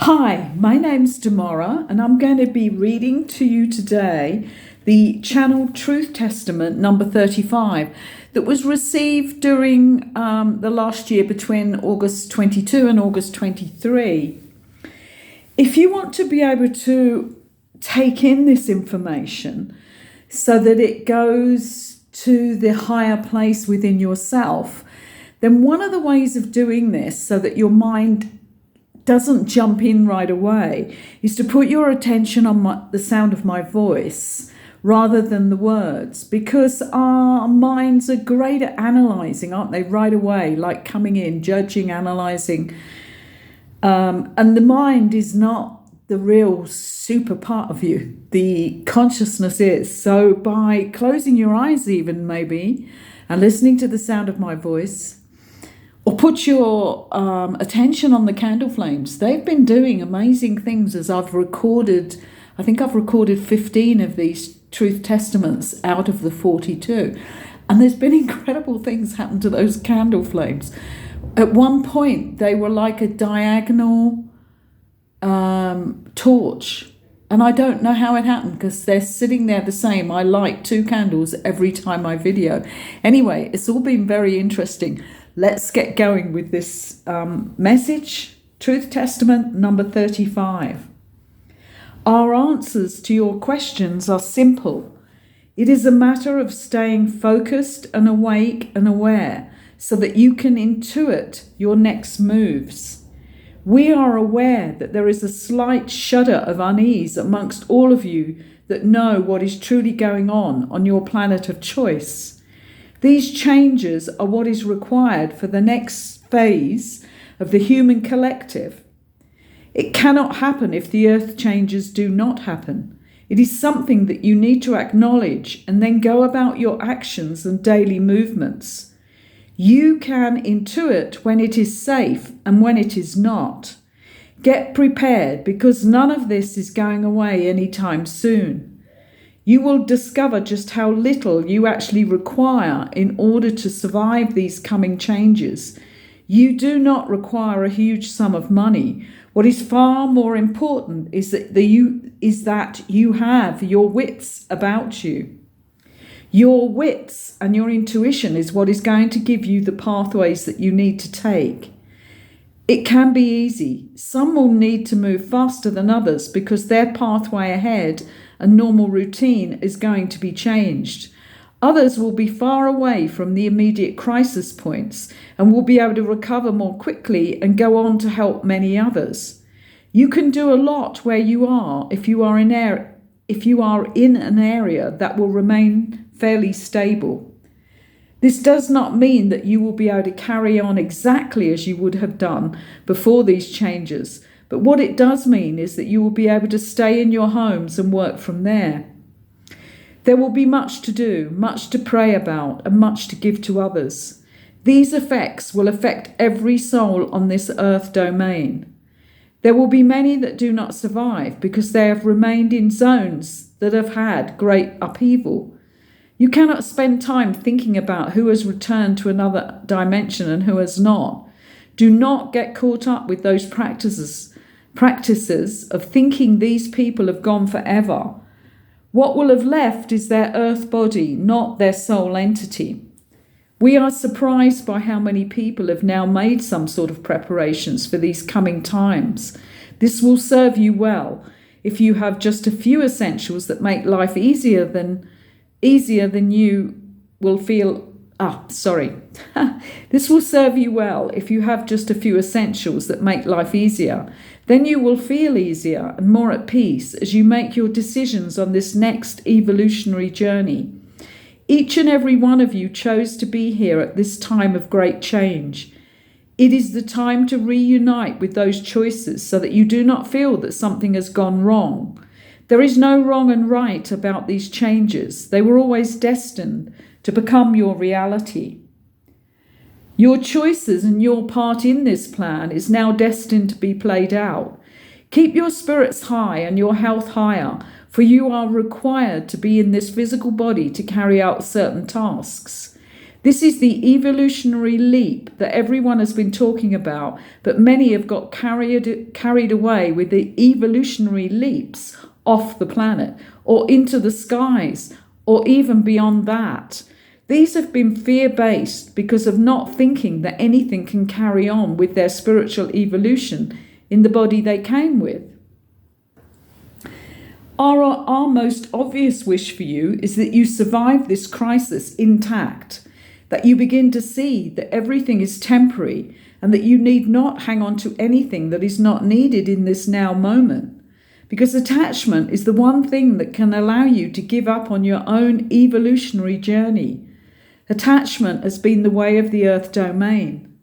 Hi, my name's Demara, and I'm going to be reading to you today the Channel Truth Testament number 35 that was received during the last year between August 22 and August 23. If you want to be able to take in this information so that it goes to the higher place within yourself, then one of the ways of doing this so that your mind doesn't jump in right away is to put your attention on the sound of my voice rather than the words, because our minds are great at analysing, aren't they, right away, like coming in, judging, analysing. And the mind is not the real super part of you. The consciousness is. So by closing your eyes even maybe and listening to the sound of my voice, or put your attention on the candle flames. They've been doing amazing things as I've recorded. I think I've recorded 15 of these truth testaments out of the 42. And there's been incredible things happen to those candle flames. At one point, they were like a diagonal torch. And I don't know how it happened because they're sitting there the same. I light 2 candles every time I video. Anyway, it's all been very interesting. Let's get going with this message, Truth Testament number 35. Our answers to your questions are simple. It is a matter of staying focused and awake and aware so that you can intuit your next moves. We are aware that there is a slight shudder of unease amongst all of you that know what is truly going on your planet of choice. These changes are what is required for the next phase of the human collective. It cannot happen if the earth changes do not happen. It is something that you need to acknowledge and then go about your actions and daily movements. You can intuit when it is safe and when it is not. Get prepared because none of this is going away anytime soon. You will discover just how little you actually require in order to survive these coming changes. You do not require a huge sum of money. What is far more important is that you have your wits about you. Your wits and your intuition is what is going to give you the pathways that you need to take. It can be easy. Some will need to move faster than others because their pathway ahead and normal routine is going to be changed. Others will be far away from the immediate crisis points and will be able to recover more quickly and go on to help many others. You can do a lot where you are if you are in an area that will remain fairly stable. This does not mean that you will be able to carry on exactly as you would have done before these changes, but what it does mean is that you will be able to stay in your homes and work from there. There will be much to do, much to pray about, and much to give to others. These effects will affect every soul on this earth domain. There will be many that do not survive because they have remained in zones that have had great upheaval. You cannot spend time thinking about who has returned to another dimension and who has not. Do not get caught up with those practices of thinking these people have gone forever. What will have left is their earth body, not their soul entity. We are surprised by how many people have now made some sort of preparations for these coming times. This will serve you well if you have just a few essentials that make life easier than you will feel. This will serve you well if you have just a few essentials that make life easier. Then you will feel easier and more at peace as you make your decisions on this next evolutionary journey. Each and every one of you chose to be here at this time of great change. It is the time to reunite with those choices so that you do not feel that something has gone wrong. There is no wrong and right about these changes. They were always destined to become your reality. Your choices and your part in this plan is now destined to be played out. Keep your spirits high and your health higher, for you are required to be in this physical body to carry out certain tasks. This is the evolutionary leap that everyone has been talking about, but many have got carried away with the evolutionary leaps off the planet or into the skies or even beyond that. These have been fear-based because of not thinking that anything can carry on with their spiritual evolution in the body they came with. Our most obvious wish for you is that you survive this crisis intact, that you begin to see that everything is temporary and that you need not hang on to anything that is not needed in this now moment. Because attachment is the one thing that can allow you to give up on your own evolutionary journey. Attachment has been the way of the earth domain.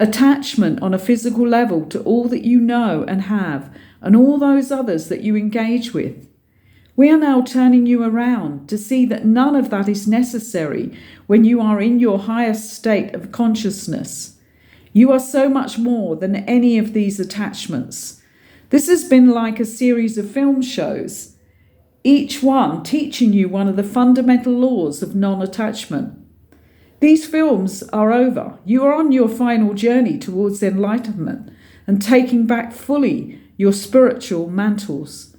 Attachment on a physical level to all that you know and have, and all those others that you engage with. We are now turning you around to see that none of that is necessary when you are in your highest state of consciousness. You are so much more than any of these attachments. This has been like a series of film shows, each one teaching you one of the fundamental laws of non-attachment. These films are over. You are on your final journey towards enlightenment and taking back fully your spiritual mantles.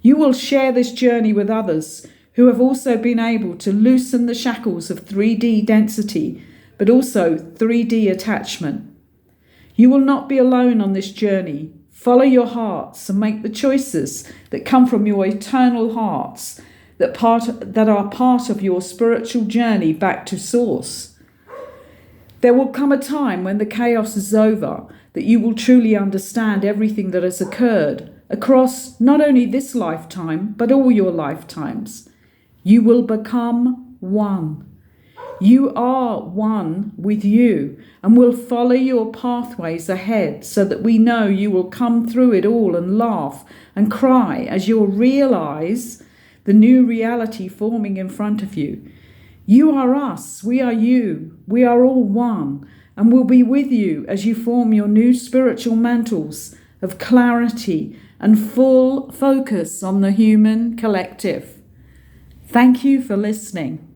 You will share this journey with others who have also been able to loosen the shackles of 3D density, but also 3D attachment. You will not be alone on this journey. Follow your hearts and make the choices that come from your eternal hearts that are part of your spiritual journey back to Source. There will come a time when the chaos is over that you will truly understand everything that has occurred across not only this lifetime, but all your lifetimes. You will become one. You are one with you and will follow your pathways ahead so that we know you will come through it all and laugh and cry as you'll realize the new reality forming in front of you. You are us, we are you, we are all one, and will be with you as you form your new spiritual mantles of clarity and full focus on the human collective. Thank you for listening.